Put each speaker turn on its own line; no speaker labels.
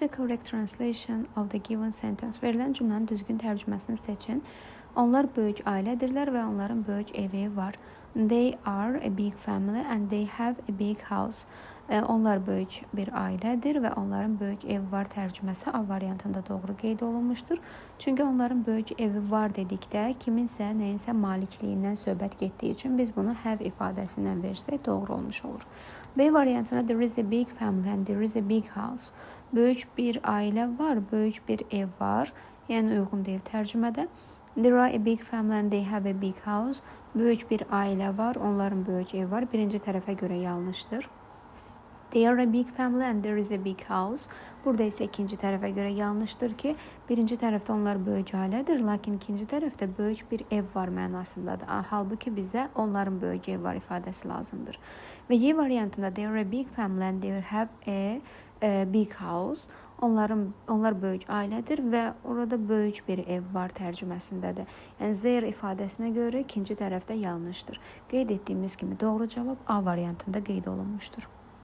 The correct translation of the given sentence. Verilən cümlənin düzgün tərcüməsini seçin. Onlar böyük ailədirlər və onların böyük evi var. They are a big family and they have a big house. Onlar böyük bir ailədir və onların böyük evi var tərcüməsi A variantında doğru qeyd olunmuşdur. Çünki onların böyük evi var dedikdə kiminsə, nəyinsə malikliyindən söhbət getdiyi üçün biz bunu have ifadəsindən versək doğru olmuş olur. B variantında there is a big family and there is a big house. Böyük bir ailə var, böyük bir ev var. Yəni uyğun deyil tərcümədə. There are a big family and they have a big house. Böyük bir ailə var, onların böyük ev var. Birinci tərəfə görə yanlışdır. They are a big family and there is a big house. Burada isə ikinci tərəfə görə yanlışdır ki, birinci tərəfdə onlar böyük ailədir, lakin ikinci tərəfdə böyük bir ev var mənasındadır. Halbuki bizə onların böyük ev var ifadəsi lazımdır. Və Y variantında they are a big family and they have a big house. Onlar böyük ailədir və orada böyük bir ev var tərcüməsindədir. Yəni there ifadəsinə görə ikinci tərəfdə yanlışdır. Qeyd etdiyimiz kimi doğru cavab A variantında qeyd olunmuşdur.